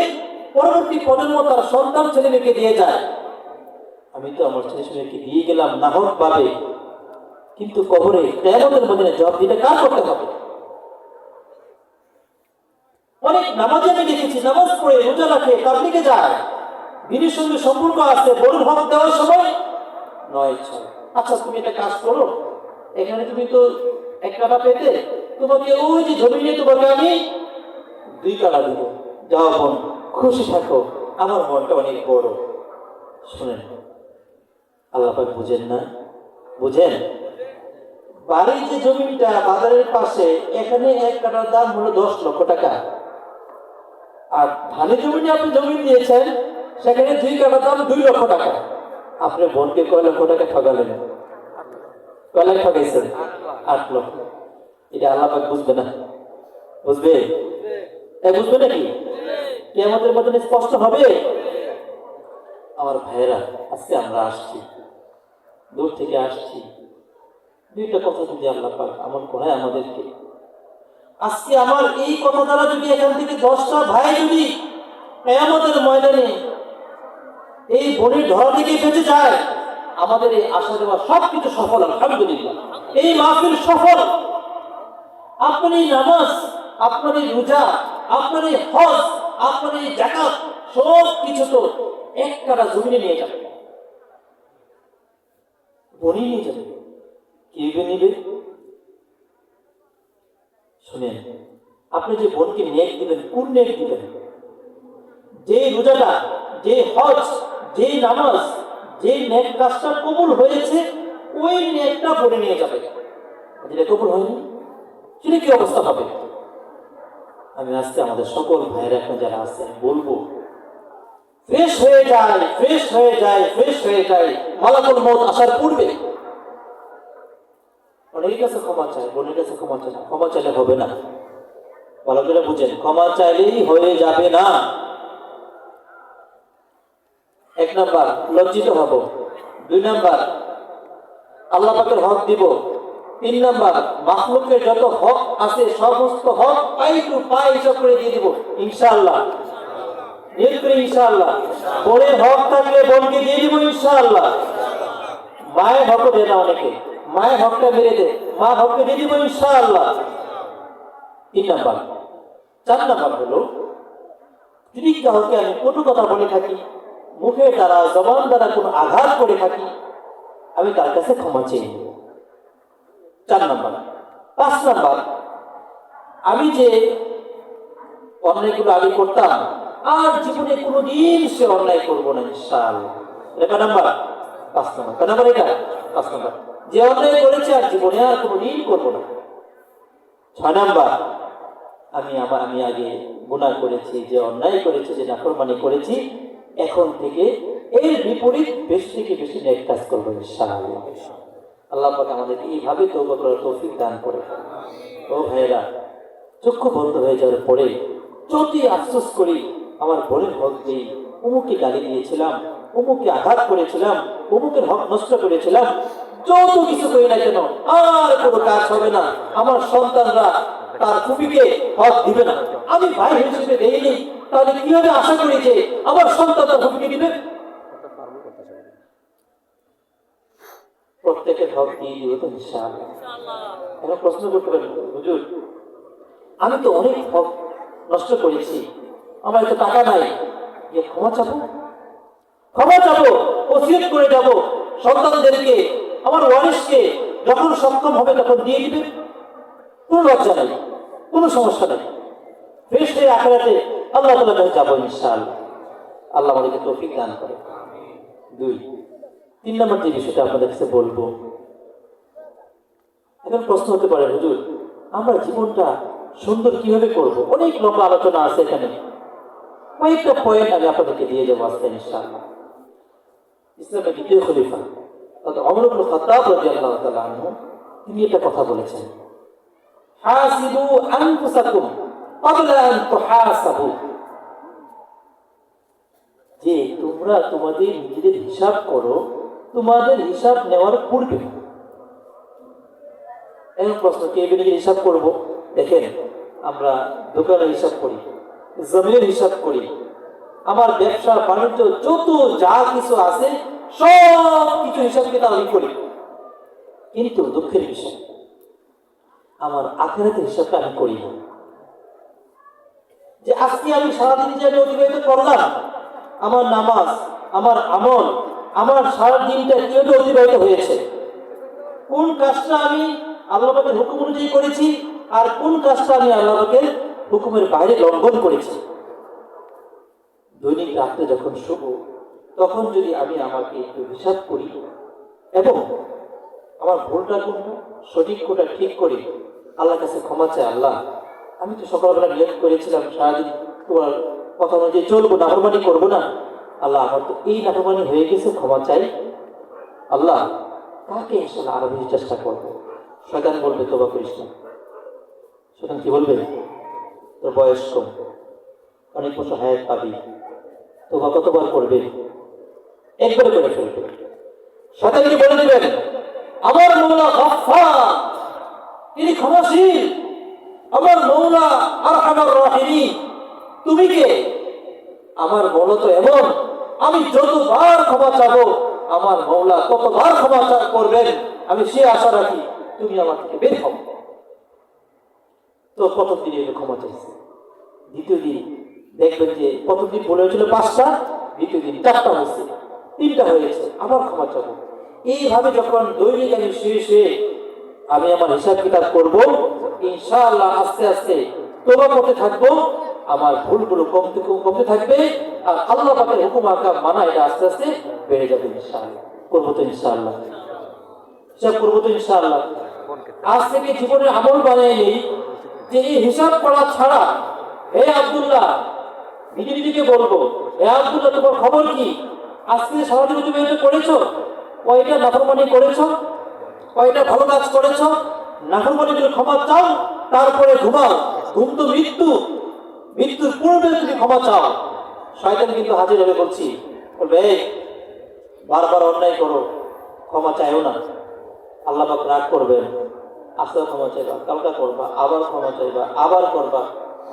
পরবর্তী প্রজন্ম তার সন্তান ছেলে মেয়েকে দিয়ে যায়। আমি তো আমার ছেলে মেয়েকে দিয়ে গেলাম নাহক ভাবে, কিন্তু কবরে কিয়ামতের ময়দানে জবাব দিতে কার করতে হবে? অনেক নামাজে আমি দেখেছি, নামাজ পড়ে রোজা রাখে, তাবলীগে যায়, দিনের সঙ্গে সম্পর্ক আছে, বড় হক দেওয়ার সময় নয় ছয়। আচ্ছা, তুমি একটা কাজ করো, এখানে তুমি তো 1 কাঠা পেতে, তোমাকে ওই যে জমি নিয়ে তোমাকে আমি 2 কাঠা দেবো, যাও বোন, খুশি থাকো, আমার মনটা অনেক বড়। শুনেন, আল্লাহ পাক বুঝেন না? বুঝেন? বাড়ির যে জমিটা বাজারের পাশে, এখানে 1 কাঠার দাম হলো 10 লক্ষ টাকা, আর ধানের জমিনে আপনি জমি দিয়েছেন, সেখানে 2 কাঠার দাম 2 লক্ষ টাকা। আপনি বোনকে কয় লক্ষ টাকা ঠকালেন? কয় লাখ ঠকাইছেন? 8 লক্ষ। এটা আল্লাহ পাক বুঝবে না? বুঝবে? বুঝবে নাকি? কিয়ামতের ময়দানে স্পষ্ট হবে। আমার ভাইয়েরা, আজকে আমরা আসছি, দূর থেকে আসছি, 2টা কথা যদি আল্লাহ পাক আমল করায় আমাদেরকে, আজকে আমার এই কথা দ্বারা যদি এখান থেকে 10টা ভাই যদি কিয়ামতের ময়দানে এই বোনের ধরা থেকে বেঁচে যায়, আমাদের এই আশা দেওয়া সবকিছু সফল, আলহামদুলিল্লাহ। এই মাহফিল সফল। আপনার এই নামাজ, আপনার এই রোজা, আপনার এই হজ, আপনার এই যাকাত, সব কিছু তো 1 কাঠা জমিনে নিয়ে যাবে, বনি নিয়ে যাবে। কে নিবে? শুনেন, আপনি যে বোনকে নেক দিবেন, কোন নেক দিবেন? যে রোজাটা, যে হজ, যে নামাজ, যে নেক কাজটা কবুল হয়েছে, ওই নেকটা বনে নিয়ে যাবে। যেটা কবুল হয়নি, সেটা কি অবস্থা হবে? আমি আজকে আমাদের সকল ভাইয়েরা এখন যারা আছে বলবো, ফ্রেশ হয়ে যায়, ফ্রেশ হয়ে যায়, ফ্রেশ হয়ে যায় মালাকুল মউত আসার পূর্বে। অনেকের কাছে ক্ষমা চায়, বোনের কাছে ক্ষমা চায় না। ক্ষমা চাইলে হবে না, ভালো করে বুঝেন, ক্ষমা চাইলেই হয়ে যাবে না। 1 নাম্বার লজ্জিত হব, 2 নাম্বার আল্লাহ পাকের হক দিব, 3 নাম্বার মাখলুকের যত হক আছে সমস্ত হক পাই টু পাই হিসাব করে দিয়ে দিব ইনশাআল্লাহ। নিয়ত করি ইনশাআল্লাহ। বোনের হক থাকলে বোনকে দিয়ে দিব ইনশাআল্লাহ। মায়ের হকও দেয় না অনেকে, মায়ের হকটা মেরে দেয়, মা হককে দিয়ে দিব ইনশাআল্লাহ। 3 নাম্বার। 4 নাম্বার হলো, যদি কাউকে আমি কটু কথা বলে থাকি, মুখের দ্বারা জবান দ্বারা কোনো আঘাত করে থাকি, আমি তার কাছে ক্ষমা চেয়ে নেব। 4 নাম্বার। 5 নাম্বার, আমি যে অন্যায়গুলো আগে করতাম আর জীবনে কোনোদিন সে অন্যায় করবো না ইনশাআল্লাহ। এটা নাম্বার 5 নাম্বার। কয় নাম্বার এটা? 5 নাম্বার। যে অন্যায় করেছে আর জীবনে আর কোনোদিন করবো না। 6 নাম্বার, আমি আগে গুনাহ করেছি, যে অন্যায় করেছি, যে নাফরমানি করেছি, এখন থেকে এর বিপরীত বেশি থেকে বেশি নেক কাজ করবো ইনশাআল্লাহ। আল্লাহ পাক আমাদেরকে এইভাবে তওবা করার তৌফিক দান করে। ও ভাইয়েরা, চক্ষু বন্ধ হয়ে যাওয়ার পরে যদি আফসোস করি আমার বোনের হক দিয়ে অমুকে গালি দিয়েছিলাম, অমুকে আঘাত করেছিলাম, অমুকের হক নষ্ট করেছিলাম, যত কিছু করি না কেন আর কোনো কাজ হবে না। আমার সন্তানরা তার ফুপিকে হক দিবে না, আমি ভাই হিসেবে দেইনি, তাহলে কিভাবে আশা করি যে আমার সন্তান তার ফুপিকে দিবে? প্রত্যেকের হক দিয়ে দিব তো ইনশাআল্লাহ। এখন প্রশ্ন করতে পারেন, হুজুর আমি তো অনেক হক নষ্ট করেছি, আমার তো টাকা নাই, যে ক্ষমা চাবো? ক্ষমা চাবো, ওসিয়ত করে যাব সন্তানদেরকে, আমার ওয়ারিসকে, যখন সক্ষম হবে তখন দিয়ে দিবে, কোনো লজ্জা নাই, কোনো সমস্যা নেই। ফ্রেশ হয়ে আখিরাতে আল্লাহ তাআলার কাছে যাবো ইনশাআল্লাহ। আল্লাহ আমাদেরকে তৌফিক দান করে। 2, 3 নম্বর যে বিষয়টা আপনাদের কাছে বলবো, এখন প্রশ্ন হতে পারে, হুজুর আমরা জীবনটা সুন্দর কিভাবে করব? অনেক লম্বা আলোচনা আছে এখানে, কয়েকটা পয়েন্ট আমি আপনাদেরকে দিয়ে যাবো আজকে ইনশাআল্লাহ। ইসলামের দ্বিতীয় খলিফা ওমর ইবনে খাত্তাব রাদিয়াল্লাহু তাআলা আনহু তিনি একটা কথা বলেছেন, হাসিবু আনফুসাকুম ক্বাবলা আন তুহাসাবু, যে তোমরা তোমাদের নিজেদের হিসাব করো তোমাদের হিসাব নেওয়ার পূর্বে। এখন প্রশ্ন, কে নিজের হিসাব করব? দেখেন, আমরা দোকানের হিসাব করি, জমিনের হিসাব করি, আমার ব্যবসা বাণিজ্য যত যা কিছু আছে সব কিছু হিসাব কিতাব আমি করি, কিন্তু দুঃখের বিষয় আমার আখিরাতের হিসাবটা আমি করি না। যে আজকে আমি সারাদিন যে আমি অতিবাহিত করলাম, আমার নামাজ, আমার আমল, আমার সারা দিনটা কিভাবে অতিবাহিত হয়েছে, কোন কাজটা আমি আল্লাহ পাকের হুকুম অনুযায়ী করেছি আর কোন কাজটা আমি আল্লাহ পাকের হুকুমের বাইরে লঙ্ঘন করেছি। দৈনিক রাত্রে যখন শুভ, তখন যদি আমি আমাকে একটু হিসাব করি এবং আমার ভুলটা কোনটা, সঠিক কোনটা ঠিক করি, আল্লাহর কাছে ক্ষমা চাই, আল্লাহ আমি তো সকালবেলা নিয়ত করেছিলাম সারাদিন তোমার কথা অনুযায়ী চলবো, নাফরমানি করবো না, আল্লাহ আমার তো এই নাফরমানি হয়ে গেছে, ক্ষমা চাই আল্লাহ, তাকে ইনশাআল্লাহ আরো বেশি চেষ্টা করবো। শয়তান বলবে তোবা করিস না। শয়তান কি বলবে? তোর বয়স কম, অনেক বছর হায়াত পাবি, তোবা কতবার করবে? একবারে করে ফেলবে। শয়তানকে বলে দিবেন, আমার মওলা গফফার, তিনি ক্ষমাশীল, আমার মওলা আরহামার রাহিমিন, তুমি কে? আমার মওলা তো এমন, আমি যতবার ক্ষমা চাবো আমার মওলা ততবার ক্ষমা করবেন, আমি সে আশা রাখি, তুমি আমার থেকে বের হও। তো প্রথম দিন এলো ক্ষমা চাইছে, দ্বিতীয় দিন দেখবেন যে প্রথম দিন বলে হয়েছিল 5টা, দ্বিতীয় দিন 4টা হয়েছে, 3টা হয়েছে, আবার ক্ষমা চাবো। এইভাবে যখন দৈনিক আমি শুয়ে শুয়ে আমি আমার হিসাব কিতাব করবো, ইনশাআল্লাহ আস্তে আস্তে তোবা করতে থাকবো, আমার ভুলগুলো কমতে থাকবে, আর আল্লাহ পাকের হুকুম আহকাম মানা এটা আস্তে আস্তে বেড়ে যাবে ইনশাআল্লাহ। করবো তো ইনশাআল্লাহ, হিসাব করবো তো ইনশাআল্লাহ। আজ থেকে জীবনের আমল বানিয়ে নিই যে এই হিসাব করা ছাড়া, হে আব্দুল্লাহ, নিজে নিজেকে বলবো, হে আব্দুল্লাহ তোমার খবর কি? আজকে সারাদিন তুমি এটা করেছো, কয়টা নাফরমানি করেছো, কয়টা ভালো কাজ করেছো, নাফরমানিগুলো ক্ষমা চাও, তারপরে ঘুমাও। ঘুম তো মৃত্যু, মৃত্যুর পূর্বে তুমি ক্ষমা চাও। শয়তান কিন্তু হাজির হবে, বলছি, বলবে এই বারবার অন্যায় করো, ক্ষমা চাইও না, আল্লাহ পাক রাগ করবেন, আজকে ক্ষমা চাইবা, কালকা করবা, আবার ক্ষমা চাইবা, আবার করবা।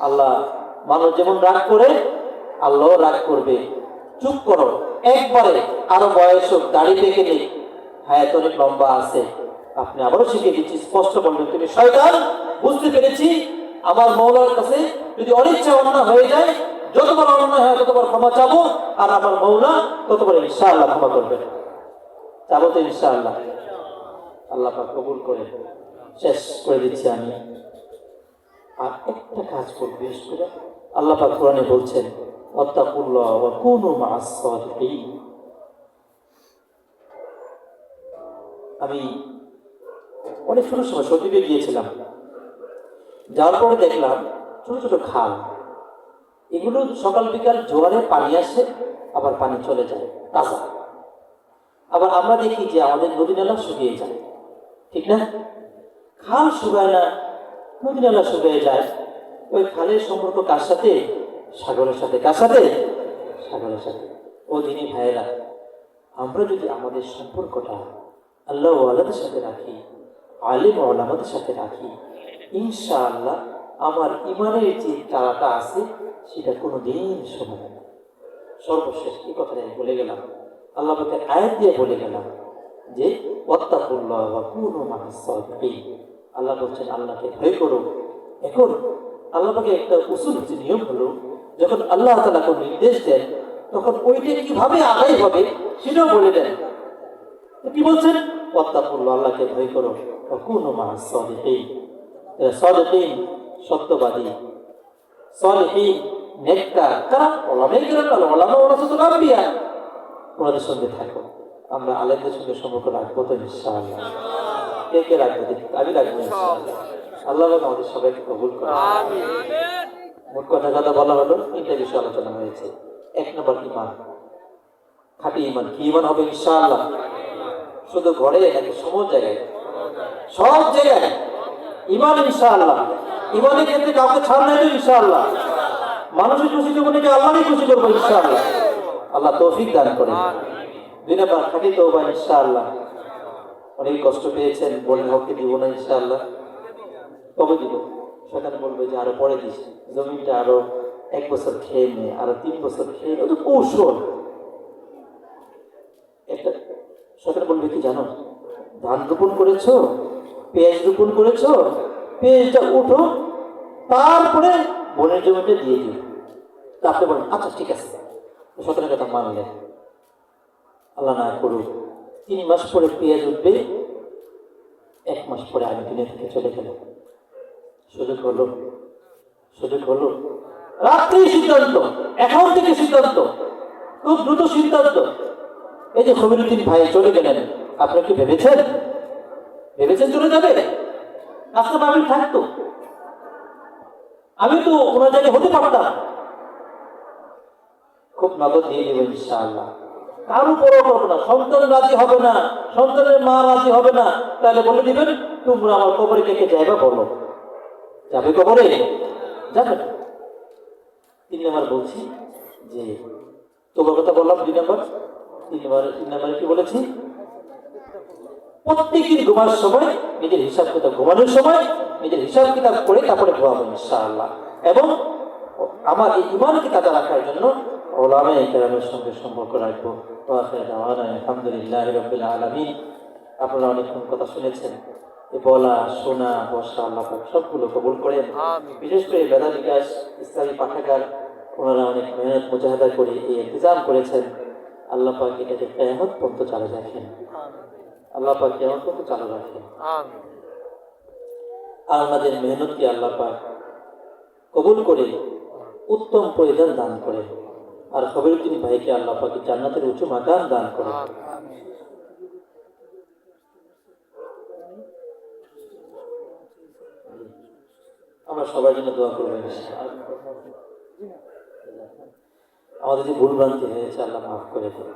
আল্লাহ মানুষ যেমন রাগ করে আল্লাহ রাগ করবে। চুপ করো, একবারে আরো বয়স হোক, দাড়ি পেকে নেই, হায়াত অনেক লম্বা আছে, আপনি আবারও শিখিয়ে দিচ্ছি, স্পষ্ট বলবেন, তুমি শয়তান, বুঝতে পেরেছি, আমার মৌলার কাছে যদি অনিচ্ছা অন্যায় হয়ে যায়, যতবার অন্যায় হয় ততবার ক্ষমা চাবো, আর আমার মৌলা ততবার ইনশাআল্লাহ ক্ষমা করবেন। চাবো তো ইনশাআল্লাহ? আল্লাহ পাক কবুল করে। শেষ করে দিচ্ছি আমি। আর একটা কাজ করব, বিশেষ করে আল্লাহ পাক কোরআনে বলছেন, ওয়াত্তাকুল্লাহ ওয়া কুনু মা'আস সাদিকিন। আমি অনেক ছোট সময় সৌদিতে গিয়েছিলাম, যাওয়ার পরে দেখলাম ছোট ছোট খাল, এগুলো সকাল বিকাল জোয়ারে পানি আসে, আবার পানি চলে যায় তাজা। আবার আমরা দেখি যে আমাদের নদী নালা শুকিয়ে যায়, ঠিক না? খাল শুকায় না, নদী নালা শুকিয়ে যায়। ওই খালের সম্পর্ক কার সাথে? সাগরের সাথে। কার সাথে? সাগরের সাথে। ও দিনী ভাইয়েরা, আমরা যদি আমাদের সম্পর্কটা আল্লাহ ওয়ালাদের সাথে রাখি, আলিম ওলামাদের সাথে রাখি, ইনশাআল্লাহ আমার ইমানের যে তারাটা আছে সেটা কোনোদিন শোনা না। সর্বশেষ এই কথাটা আমি বলে গেলাম, আল্লাহ পাকের আয়াত দিয়ে বলে গেলাম যে ওয়াত্তাকুল্লাহ ওয়া কুনু মা'আস সাদিকিন। আল্লাহ বলছেন আল্লাহকে ভয় করো। এখন আল্লাহ পাকে একটা উসুল হচ্ছে, নিয়ম হলো, যখন আল্লাহ তাআলা কোন নির্দেশ দেন তখন ওইটা কিভাবে আদায় হবে সেটাও বলে দেন। কি বলছেন? ওয়াত্তাকুল্লাহ, আল্লাহকে ভয় করো, ওয়া কুনু মা'আস সাদিকিন। সাদিকিন সত্যবাদী, সালিহিন নেককার, কারা? ওলামায়ে কেরাম, ওলামা ওয়ারাসাতুল আম্বিয়া, ওনাদের সঙ্গে থাকো। আমরা আলেমদের সঙ্গে সম্পর্ক রাখবো তো ইনশাআল্লাহ? কে কে রাখবো? আমি রাখবো ইনশাআল্লাহ। আল্লাহ আমাদের সবাইকে কবুল করে। মোট কথা বলা হলো, তিনটা বিষয় আলোচনা হয়েছে। এক নম্বর ঈমান, খাঁটি ঈমান। কি ঈমান হবে ইনশাআল্লাহ? শুধু ঘরে নাকি সমস্ত জায়গায়? সব জায়গায় ঈমান ইনশাআল্লাহ। ঈমানের ক্ষেত্রে কাউকে ছাড় নাই তো ইনশাআল্লাহ। মানুষের খুশি জীবনে আল্লাহরই খুশি করবো ইনশাআল্লাহ। আল্লাহ তৌফিক দান করেন। দুই নম্বর খাঁটি তওবা ইনশাআল্লাহ। অনেক কষ্ট পেয়েছেন, বলেন হককে দিব না ইনশাআল্লাহ। কবে দিব? সেখানে বলবে যে আরো পরে দিস, জমিটা আরো 1 বছর খেয়ে নে, আরো 3 বছর খেয়ে নে, তো কৌশল একটা। সেখানে বলবে কি জানো, ধান রোপণ করেছো, পেঁয়াজ রোপণ করেছো, পেঁয়াজটা উঠো, তারপরে বনের জমিটা দিয়ে দিও। তা আপনি বলেন আচ্ছা ঠিক আছে, 17 কথা মানলেন। আল্লাহ না করুক 3 মাস পরে পেঁয়াজ উঠবে, 1 মাস পরে আমি দুনিয়া থেকে চলে গেলাম। সুযোগ হলো, সুযোগ হলো, রাত্রেই সিদ্ধান্ত, এখন থেকে সিদ্ধান্ত, খুব দ্রুত সিদ্ধান্ত। এই যে খবিরুদ্দিন ভাই চলে গেলেন, আপনারা কি ভেবেছেন? ভেবেছেন চলে যাবে? আজকে আমি থাকতো, আমি তো ওনার জায়গায় হতে পারতাম। খুব নগদ দিয়ে দেবেন ইনশাআল্লাহ। কারো পরও করবো না, সন্তান রাজি হবে না, সন্তানের মা রাজি হবে না, তাহলে বলে দিবেন তোমরা আমার কবরে কে কে যাইবা বলো। যাবে কবরে? যাবে। 3 নম্বর বলছি যে তোমার কথা বললাম 2 নম্বর। 3 নম্বরে কি বলেছি? প্রত্যেকের ঘুমানোর সময় নিজের হিসাব কিতাব, ঘুমানোর সময় নিজের হিসাব কিতাব করে তারপরে ঘুমাবো ইনশাআল্লাহ। এবং আমার এই ঈমানকে তাজা রাখার জন্য ওলামায়ে কেরামের সঙ্গে সম্পর্ক রাখবো। আলহামদুলিল্লাহি রাব্বিল আলামিন। আপনারা অনেকক্ষণ কথা শুনেছেন, বলা শোনা বসা আল্লাহ পাক সবগুলো কবুল করেন। বিশেষ করে বেদা বিকাশ ইসলামী পাঠাগার, ওনারা অনেক মেহনত মুজাহাদা করে এই ইন্তজাম করেছেন। আল্লাহ পাক এটাকে কিয়ামত পর্যন্ত চালু রাখেন। আল্লাহ পাক কিয়ামত পর্যন্ত চালু রাখেন। আর আমাদের মেহনতকে আল্লাহ পাক কবুল করে উত্তম পরিধান দান করে। আর খবিরুদ্দিন ভাইকে আল্লাহ পাক জান্নাতের উঁচু মাকাম দান করে। আমরা সবার জন্য দোয়া করবেন। আমাদের যে ভুল ভ্রান্তি হয়েছে আল্লাহ মাফ করে দেন।